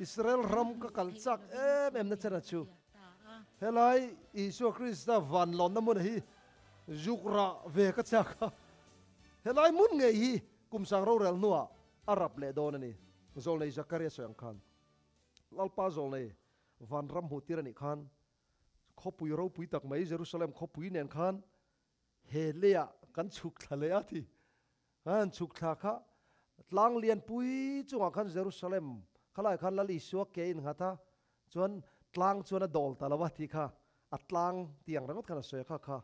Israel ram ka kalchak em na chana chu helai Isu Krista van lon na mun hi jukra ve ka chaka helai mun nge hi kumsang ro rel nuwa arab le don ani zol nei Zakaria soyang khan lalpa zol nei Vanram hu tirani khan khopui ro pui tak mai Jerusalem khopui nen khan he lea kan chuk thale athi han chuk tha kha tlang lian pui chunga khan Jerusalem khalai khan lali suak ke in hata chuan tlang chuan a dol talawa thi kha atlang tiang rangot kana soya kha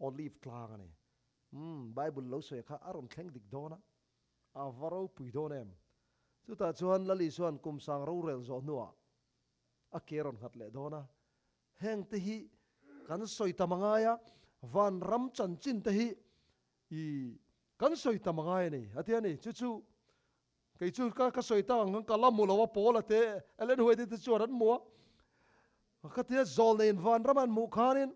olive tlang ani Bible lo soya kha aron thleng dik dona avaro pui donem chuta chuan lali chuan kum sang ro rel zo nuwa a keron khat le dona heng te hi kan soi tamangaya van ram chan chin te hi I kan soi tamangaya ni atiani chu kai chu ka soi ta ngang kala mulawa pola te elen huai te chu ran mo khatia zol nei van raman mu khanin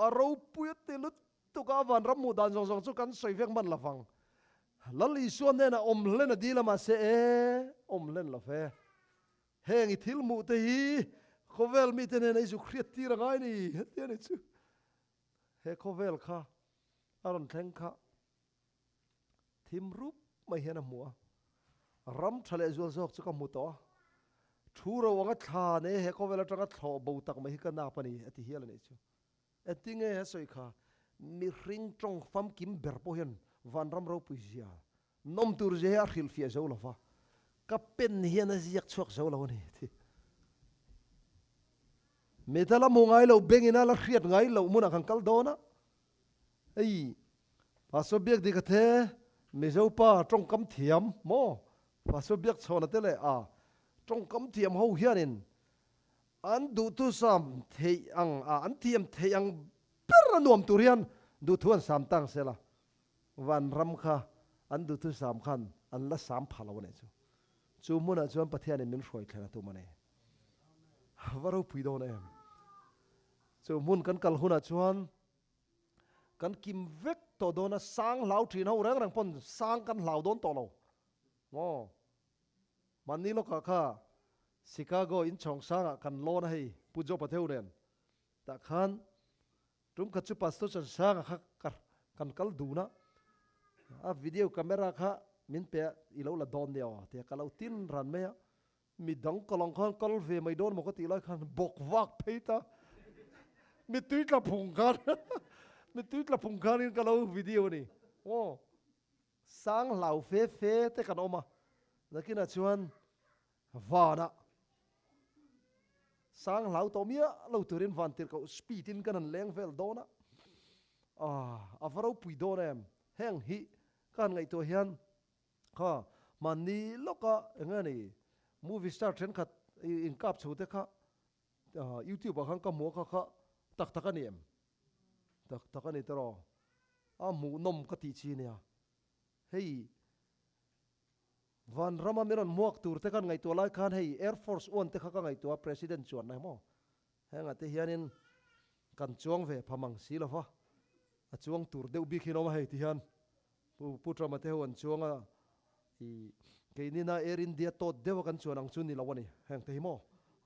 aro puet te lut tu ka van ram mu dan jong chu kan soi vek man lawang lali suan ne na om len a dilama se om len la fe heng I thil mu te hi khovel mi te ne nei zu khriat ti rangai ni atiani chu he khovel kha aron thleng kha thim rup mai hena mua ram thale zul zok chu ka mu to thu ro wanga tha ne he khovel atanga thlo bo tak mai ka na pani ati hial nei chu atinge he soi kha mi ring trong fam kim ber po hian van ram ro puizia nom tur je a khil fia zo lawa ka pen hian a ziak chuak zo lo ni thi metala mo ngai lo bengina la khriat ngai lo mun kan kal dona ei paso biak di ka the mizo pa trong kam thiam mo paso biak chona te le trong kam thiam ho hianin an du tu sam thei ang an thiam thei ang per nuam turian du thuan sam tang sela van ram kha an du tu sam khan an la sam phalo ne chu muna chuan pathian min roi thla tu mane varo pui do ne chu mun kan kal huna chuan kan kim vek to dona sang lau thin ho rang pon sang kan lau don to lo ngo manilo ka kha Chicago in Chongsanga kan lon hei pujo patheu ren ta khan tum kha chu pastor chan sang kha kan kal duna a video camera kha min pe ilo la don deo te kalau tin ran me mi dang kolong khan kal ve mai don mo ko ti lai khan bok wak peita mi tuit la phung khan mi tuit la phung khan in kalau video ni sang lau fe te kan oma nakina chuan vana sang lau to mia lo turin van tir ko speed in kan leng vel dona avaro pui donem heng hi kan ngai to hian kha mani loka ngani movie star trend khat in kap chute kha YouTube khang ka mo kha tak takaniem tak takani tero a mu nom ka ti chi nia hei Vanram meron muak tur te kan ngai to lai khan hei Air Force One te kha ka ngai to president chuan nai mo henga te hianin kan chuang ve phamang silova a chuang tur deuh bi khinoma hei ti hian putra ma te hon chuanga i keinina Air India to dewa kan chuan ang chun ni lawani heng te hi mo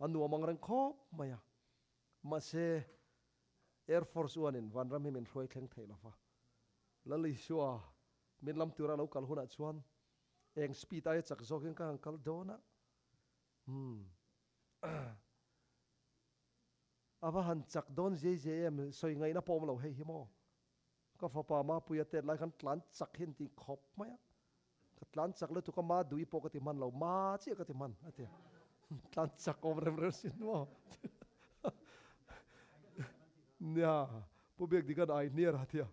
anu amang reng khop maya ma se Air Force One in Vanram hi min roi thleng thei lova lali shua min lam tura lo kal huna chuan eng speed ai chak zokin ka kal dona ava han chak don JJM soi ngai na pom lo hei hi mo ka fa pa ma puya te lai kan tlan chak hin ti khop maya ka tlan chak le tu ka ma dui po ka ti man lo ma chi ka ti man ate tlan chak om rem sin mo nya pu bek dikan ai near hatia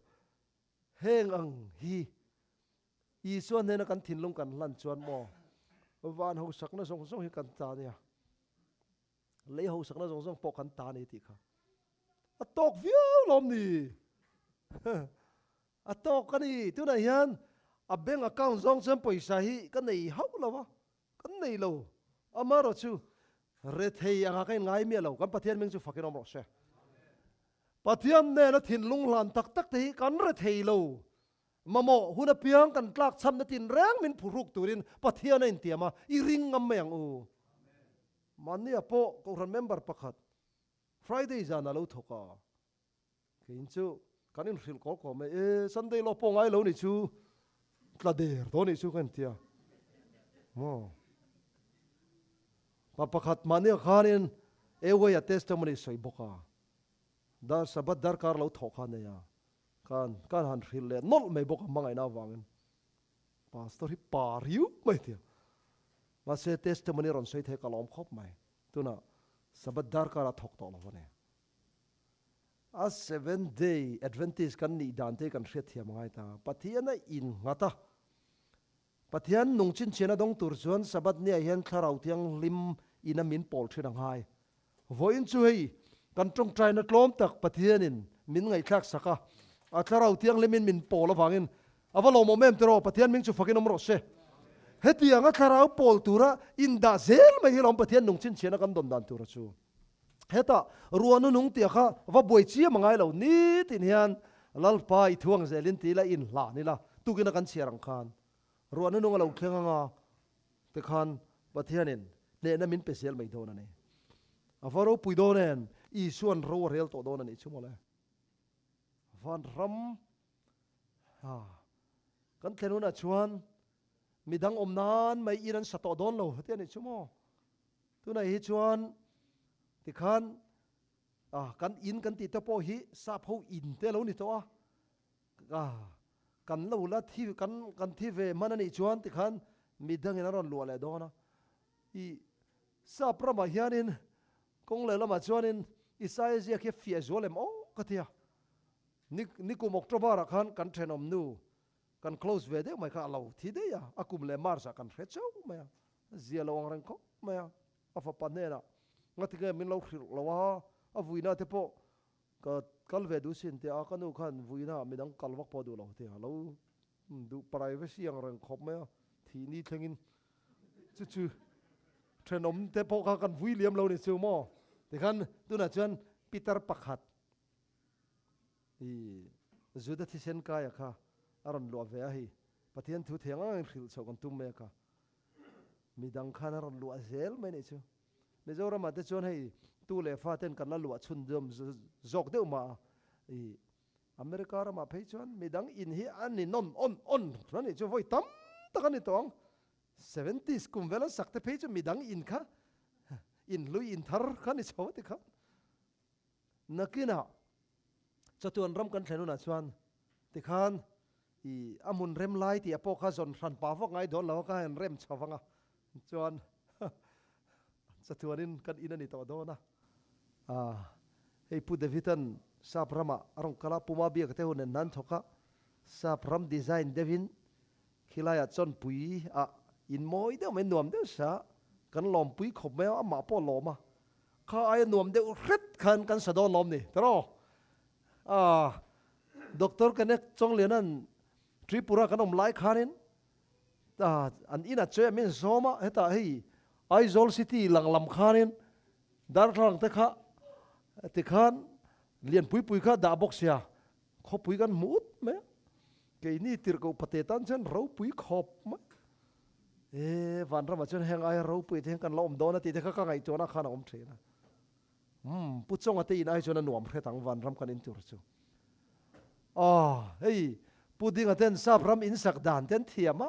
heng ang hi i suan ne na kan thin lung kan lan chuan mo van ho sak na song song hi kan ta nia lấy hậu sắc nó giống giống bọc khăn ta này thì khá à tóc phiêu lom nì à tóc cái này thứ này hiền à bank account giống xem paisa hi cái này hậu lâu cái này lâu à mà rồi chú rét hay ang cái ngay miệng lâu cái bát thiên mình chú phát cái nom rồi bát thiên này nó thiên lung lan tắc tắc thì cái rét hay lâu mà mò hun à piang cái tlak chăm nó tin rang mình phụ ruk turin bát thiên này tiệm mà iring ngâm mèng u mani apo ko remember pakhat Friday jana lo thoka kin chu kanin ril ko me Sunday lo pongai lo ni chu tla der do ni chu kan tia mo pa pakhat mani khanin ewe ya testimony soi boka da sabat dar kar lo thoka ne ya kan han ril le nol me boka mangai na wangin pastor hi pariu mai tia mà sẽ testimony ron soi the kalom khop mai tuna sabat dar kara thok to lovane a 7-day Adventist kan ni dan te kan hret thiam ngai ta pathiana in ngata pathian nung chin chena dong tur chuan sabat ne hian thlarau tiang lim ina min pol thirang hai voin chu hei kan tong trai na tlom tak pathianin min ngai thak saka a thlarau tiang limin min pol awangin avalo moment ro pathian ming chu fakin omro se heti anga tharau pol tura inda zel mai hilom pathian nung chin chena kan don dan tura chu heta ruanu nung tia kha va boi chi mangai lo ni tin hian lalpa I thuang zelin ti la in la ni la tukina kan chiarang khan ruanu nung lo khenga te khan pathianin ne na min pesel mai dona ne avaro puidonen I suan ro rel to dona ni chumole Vanram kan thenuna chuan midang omnan mai iran sato don lo hatian ni chumo tu nai hi chuan ti khan kan in kan ti te po hi sa pho in te lo ni to kan lo la thi kan thi ve manani chuan ti khan midang ina ron lo le dona I sa prama hianin kong le lama chuanin Isaiah ke fia zolem o katia ni ku mok trobara khan kan thenom nu kan close ve de mai kha lo thi de ya akum le mar sa kan hre chau maya zia lo rang ko maya afa panena ngati ge min lo khil lo wa avuina te po ka kal ve du sin te a kanu khan vuina midang kalwak po du lo te lo du privacy ang rang khop maya thi ni thlengin chu thenom te po ka kan vui liam lo ni chu mo te khan tu na chuan Peter pakhat I zuda thi sen ka ya kha aron lo ve hi pathian thu thenga ril chho kan tum me ka midang khan aron lo zel mai nei chu mizora ma te chon hei tu le fa ten kan la lo chun dom zok deu ma I America ra ma phei chon midang in hi an ni non on rani chu voi tam takani tong 70s kum vela sakte phei chu midang in kha in lui in thar khani chaw ti kha nakina chatuan ram kan thenu na chuan ti khan I amun rem lai ti apo kha zon ran pa vok ngai don lo ka en rem chawanga chuan chatuanin kan inani to do na hei pu devitan saprama arong kala puma bia ka te hun nan thoka sapram design devin khilaya chon pui อินโมยเดียวไม่หน่วมเดียวซะกันลมปุ้ยขบแมวมาป้อลมอ่ะข้าไอ้หน่วมเดียวเร็ดคันกันสะดอนลมนี่ตลอด็อกเตอร์กันเนี่ยจงเรียนนั่นทริปุระกันอมไล่ขานินอันอินาเจมินโซมาเฮตาฮีไอโซลซิตี้หลังลำขานินดาร์หลังเตะขันเรียนปุยข้าดาบกเสียเขาปุยกันมุดไหมเกนี่ติรกูปฏิตันเช่นเราปุยขอบไหมวันรำมาเช่นแห่งไอเราปุยแห่งกันล้อมโดนตีเด็กข้างไอโจนักขานอมเทนะปุจจงอตีนไอโจนันหน่วมเพื่อตั้งวันรำกันอินจุรจูเฮ้ยพูดถึงเต้นซาบรำอินสักด่านเต้นเทียม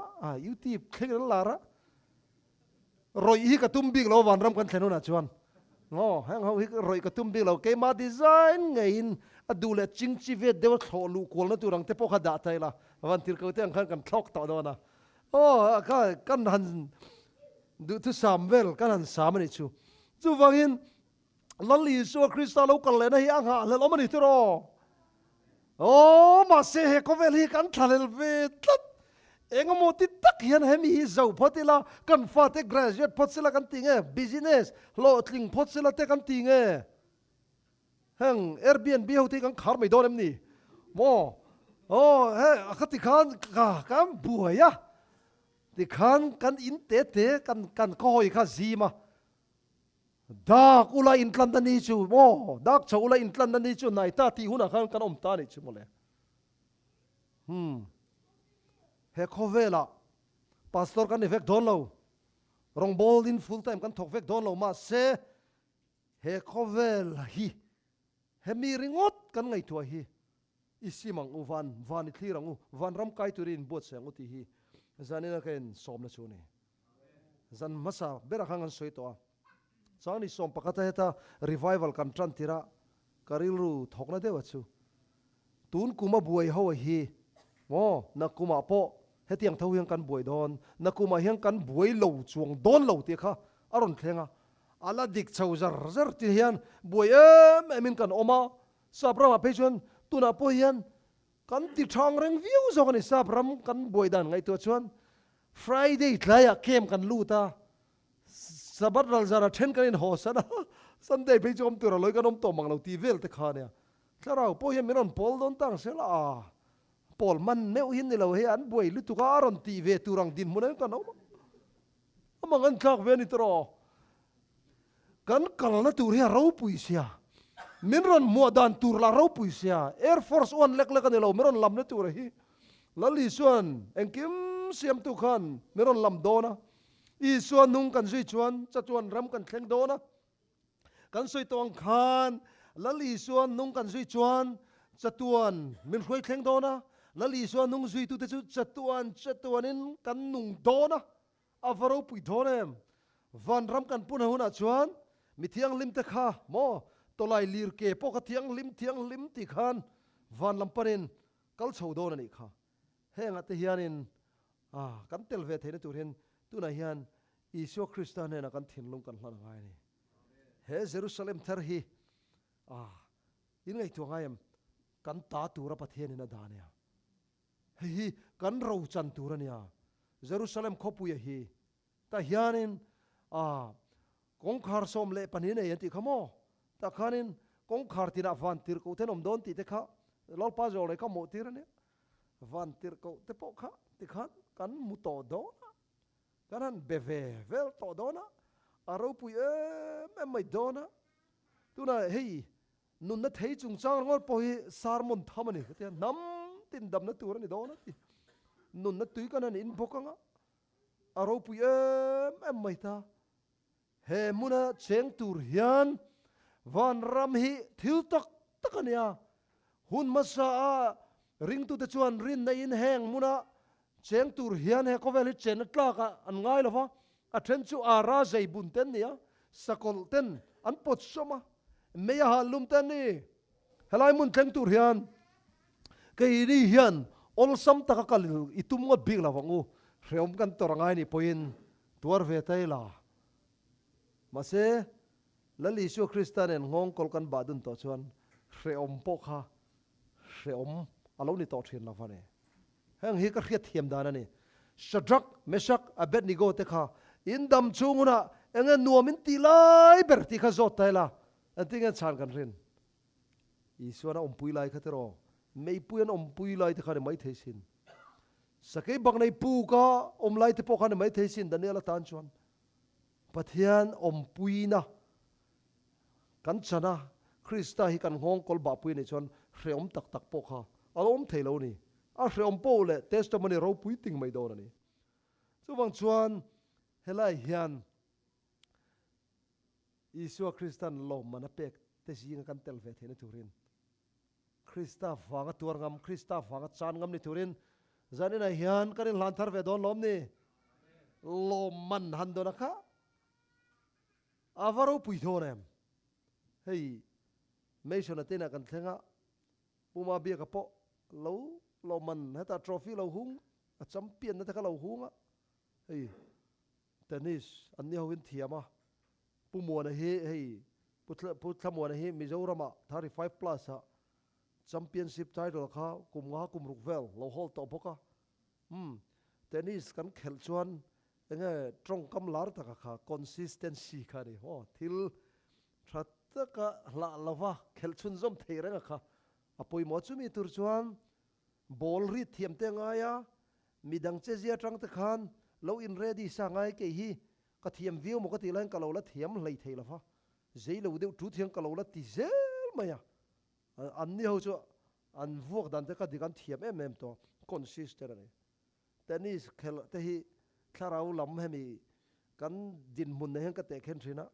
ยูทีเคลื่อนลาระรอยฮิกตุ้มบิ๊กเราวันรำกันเทนุนะจวนแห่งเขาฮิกรอยกตุ้มบิ๊กเราเกมาดีไซน์ไงอินดูแลจริงชีวิตเดี๋ยวโถลูกคนนั้นตัวรังเตปโอขดาไทยละวันที่เขาเต้นกันทอกต่อโดนนะกันหันดูที่สามเวลกันหันสามนี่จูฟังอินลัลลีสัวคริสต์เรากันเลยนะฮิอังหาเลยเราไม่ได้ตัวมาเสียก็เวลีกันทะเลเวทัดเองมติตักเห็นเฮมีฮิจ้าพอดีละกันฟาเตกราจเพอดีละกันติงบิสเนสโลดลิงพอดีละเตกันติงฮังแอร์บีเอ็นบีเขาที่กันขายไม่โดนนี่เฮ้ยขัดที่ขันกันบัวยะที่ขันกันอินเตกันก็หอยข้าซีมาดักอุลาอินทรันตันนี่จูดักชาวอุลาอินทรันตันนี่จูนายตาที่หุ่นกันอมตานี่จูหมดเลยเฮคเวล่ะพาสตอร์กันเอฟเฟกโดนเรารองบอลอินฟูลไทม์กันถกเฟกโดนเรามาเซเฮคเวล่ะฮีเฮมีริงอดกันไงตัวฮีอิสิมังอุวันอิทลีรังอุวันรำไกตุรินบวชเสียงอุติฮีจันนี่นักเอนสอมนะชูนี่จันมาซาเบรัขังกันสวยตัวสองนี่สอมปะกตาเฮตารีไววัลกันทรันติระการิลรูถกนะเดวัชชูตูนกุมาบวยเขาฮีนักกุมาโปเฮตียงเท่าเฮียงกันบวยดอนนักกุมาเฮียงกันบวยเหลวจวงโดนเหลวเตียค่ะอารมณ์เพลงอาลาดิกเจ้าจาร์ที่เฮียนบวยมินกันออกมาซาบรามาเพชวนตุนาโปเฮียนกันติดทางเร่งวิวจงกันซาบรามกันบวยดันไงตัวชวน Friday ทลายเข้มกันลูตาSabbath เราจะเช่นกันในหอสนะ Sunday ไปจมตัวเราเลยกันอมตัวมังเราทีเวลตะขาเนี่ยถ้าเราโปเฮียนไม่รอนพอลโดนตั้งเสียละพอลมันเนื้อหินในเราเฮียนบวยลุตุการอนทีเวตุรังดินมันนั่นกันเอามังกันข้าวเวนิตรอกันกันนั่นตัวเฮียเราปุยเสียมินรอนมัวดันตัวเราปุยเสีย Air Force One เล็กๆกันในเรามินรอนลำนั่นตัวเฮียแล้วลีส่วนเอ็งคิมเสียมตุขันมินรอนลำโดนะอีส่วนนุ่งกันสุยชวนจะชวนรำกันแข่งโดนะกันสุยตวงขันแล้วลีส่วนนุ่งกันสุยชวนจะตวนมินคุยแข่งโดนะแล้วลีส่วนนุ่งสุยตุเตจุจะตวนนินกันนุ่งโดนะอาฟารูปุยโดนะวันรำกันปุ่นหุ่นชวนมีเทียงลิมตะขาตัวลายลีร์เกปกเทียงลิมติขันวันลำปนินกัลชาวโดนะนี่ค่ะเฮงอัตเฮียนินกันเตลเวทเห็นตัวเห็นตัวไหนยันอิสวคริสต์เนี่ยนักกันถิ่นลงกันหลังไงนี่เฮเยรูซาเล็มเทอร์ฮียังไงตัวไงกันตาตัวรับประเทศนี่นะดาเนี่ยเฮ้ยกันเราจันตัวเนี่ยเยรูซาเล็มขบุยฮีแต่ยันินกงคาร์สมเล่ปนินเองที่ขโมแต่ขานินกงคาร์ที่นับวันติร์กูเทนอมโดนติเตข้าลอลปาโจเลยขโมติร์เนี่ยวันติร์กูเตปอกข้าติขันกันมุตโดนะกันเบเวเวลโตโดนะอารูปุยไม่โดนะตัวน่ะเฮ้ยนุ่นนัดเฮ้ยจุงจังงอปอยสารมุนทำมันนี่ก็เทียนน้ำตินดำนัดตัวนี่โดนะที่นุ่นนัดตุยกันนั่นอินพกังอารูปุยไม่ตาเฮมุนะเชียงตูร์ยันวันรำฮีทิวตักกันเนี่ยหุ่นมาซาริงตุตะชวนรินในอินแหงมุนะเชียงตูร์ยันเฮก็เวลิเจนตลากอันง่ายหรอฟะอัตเทนจูอาราใจบุญเต้นเนี่ยสกอลเต้นอันปดสมาเมียฮัลลุมเต้นนี่เฮลัยมุนเชียงตูร์ยันก็อีนี่ยันอลซัมตะกัลอิตุมงดบิกละฟังอูเรียมกันตัวง่ายนี่พอยินตัวเวทัยละมาเสแล้วลิซูคริสต์เนี่ยงงกอลกันบาดุนต่อชวนเรียมปกฮะเรียมอารมณ์นี่ต่อเทียนละฟังเนี่ยแห่งฮีก็เครียดเทียมดานะนี่ Shadrach Meshach Abednego te kha in dam chunguna enga nuamin ti lai ber ti kha zot taila antinga chan kan rin Iswana ompui lai khatero mei puan ompui lai te kha mai theisin sakai bang nei pu ka om lai te po kha mai theisin Daniel tan chuan pathian ompui na kan chana Krista hi kan hong kol ba pui ni chon hreom tak tak po kha alom theilo ni a hreom po le testimony ro pui ting mai don ani chuwang chuan helai hian Isua Kristan lo mana pek te singa kan tel ve thena turin Krista wanga tur ngam Krista wanga chan ngam ni turin zanina hian kan lan thar ve don lom ni lom man han don kha avaro pui thonem hei meishona tena kan thenga puma bia ka po lo man heta trophy lo hung a champion na ta ka lo hunga hei tennis anni howin thiama pumona hei putlamona hei Mizorama 35 plus a championship title kha kumnga kumrukvel lo hol to boka tennis kan khel chuan enga trong kam lar ta kha consistency kha ni ho thil that ka la lava khel chun zom theiranga kha apoi mo chumi tur chuan ball ri thiam te nga ya midang che zia tang te khan lo in ready sa ngai ke hi ka thiam view mo ka ti lan ka lo la thiam lei thei la fa zei lo de tu thiam ka lo la ti zel ma ya an ni ho chu an vuak dan te ka di kan thiam em to consistent ani tennis khel te hi tharau lam hemi kan din mun ne hen ka te khen thina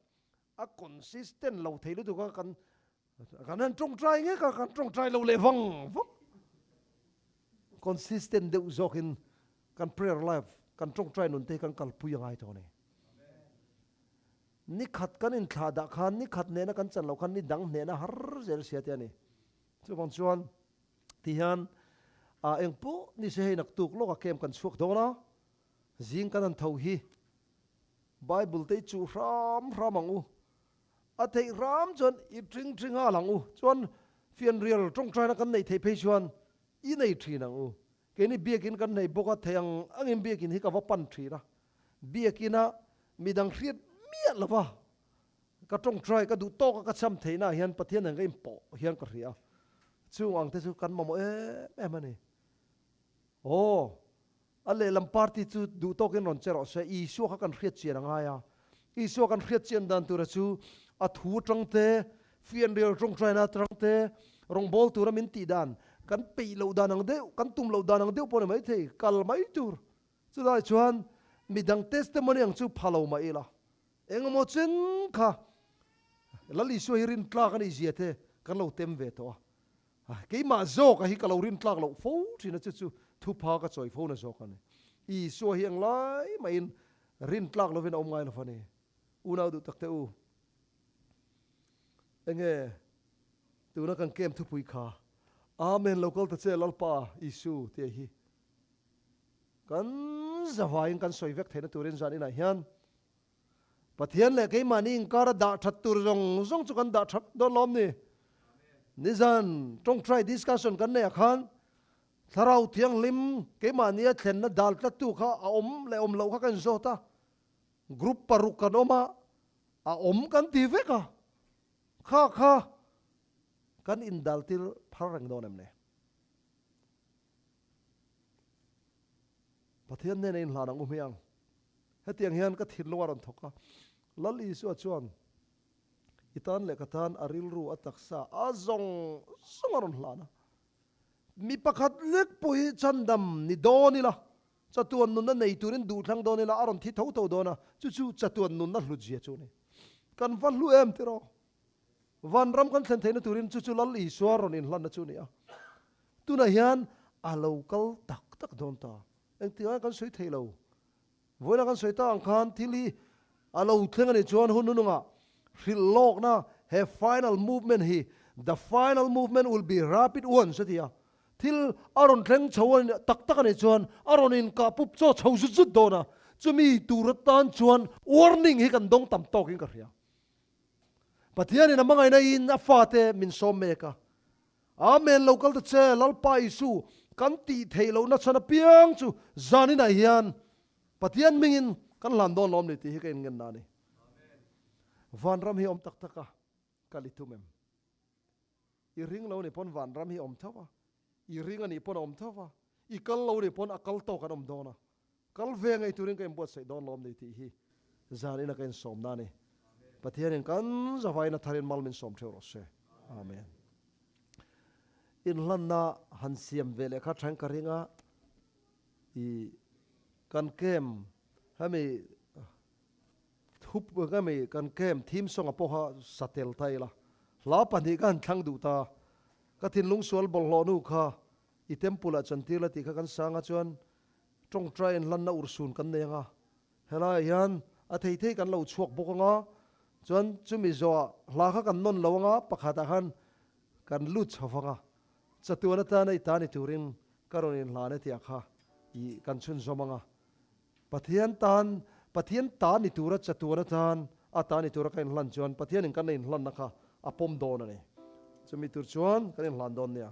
a consistent lo theilu tu ka kan han trong trai nge ka kan trong trai lo le wang consistent de zokin kan prayer life kan trong trai nun te kan kal pu yang ai to ne ni khat kan in thla da khan ni khat ne na kan chan lo khan ni dang ne na har zel sia te ani chu bang chuan ti han a eng pu ni se he nak tuk lo ka kem kan suak do na jing kan an thau hi bible te chu ram ang u a thei ram chon I tring ha lang u chon fian real trong trai na kan nei thei phei chuan I nei thri nang u ke ni biakin kan nei boka theyang angin biakin hi ka wa pan thri ra biakina midang hriat miat lawa ka trong trai ka du to ka cham theina hian pathian ang im po hian ka ria chung ang te chu kan mo em ani ale lam party chu du to ken ron chero se Isu kha kan hriat chian anga ya Isu kan hriat chian dan tu ra chu a thu tang te fian real trong trai na tang te rong bol tu ra min ti dan kan pe lo dan ang deu kan tum lo dan ang deu pon mai thei kal mai tur chu dai chuan midang testimony ang chu phalo mai la engmo chen kha lali so hirin tla kan I ziate kan lo tem ve to ke ma zo ka hi ka lo rin tlak lo fo thina chu thu pa ka choi fo na zo kan Isu hiang lai mai in rin tlak lo vin om ngai lo fani una du tak te u enge tu na kan kem thu pui kha amen local ta che lalpa Isu te hi kan zawain kan soivek theina turin zani na hian pathian le ke mani inkara da that tur zong chu kan da that don lom ni nizan trong try discussion kan ne khan tharau thiang lim ke mania thlen na dal tla tu kha a om le om lo kha kan zota group paru kan oma a om kan ti ve kha kan in dal til pharang don em ne pathian ne in hlanang umiang hetiang hian ka thil lo ron thoka lal Isu chuan itan le katan aril ru ataksa azong songaron hlana mi pakhat lek poi chandam ni donila chatuan nun na nei turin du thlang donila aron thi tho dona chu chatuan nun na hlujia chu ni kan van lu em tero Vanram kan thlen theina turin chu lal Isu ron in hlan na chu ni a tuna hian a local tak don ta eng ti kan soi theilo voina kan soi ta ang khan thili a lo thlenga ni chuan hunununga lok na he final movement hi the final movement will be rapid one satia til aron thleng chhawan tak ani chuan aron in ka pup cho chho zu dona chumi turatan chuan warning hi kan dong tam tok in ka ria pathian in amangai na in afate min sommeka amen local ta che lalpa Isu kan ti thei lo na chana piang chu zanina hian pathian mingin kan lan don lom ni ti hi ken ngen na ni vanram hi om tak taka kalitumem i ring lo ni pon vanram hi om thawa i ring ani pon om thawa i kal lo ni pon akal to kan om dona kal ve ngai turin ken bot sai don lom ni ti hi zanina ken som na ni pathian kan zawai na tharin malmin som theu ro se amen in lanna han siam vele kha thang karinga i kan kem hami thup ga me kan kem thim songa poha satel thaila la pani kan thang du ta ka thin lung sual bol lo nu kha i tempula chantila ti kha kan sanga chuan tong try in lanna ursun kan nenga hela yan a thei thei kan lo chuak bokanga chuan chumi zo la kha kan non lawanga pakhata khan kan lut chawanga chatuana ta nei ta ni turin karonin lane tia kha i kan chun zomanga pathian ta ni tura chatuana tan a ta ni tura kan hlan chuan pathian in kan nei hlan na kha apom don ani chumi tur chuan kan hlan don nia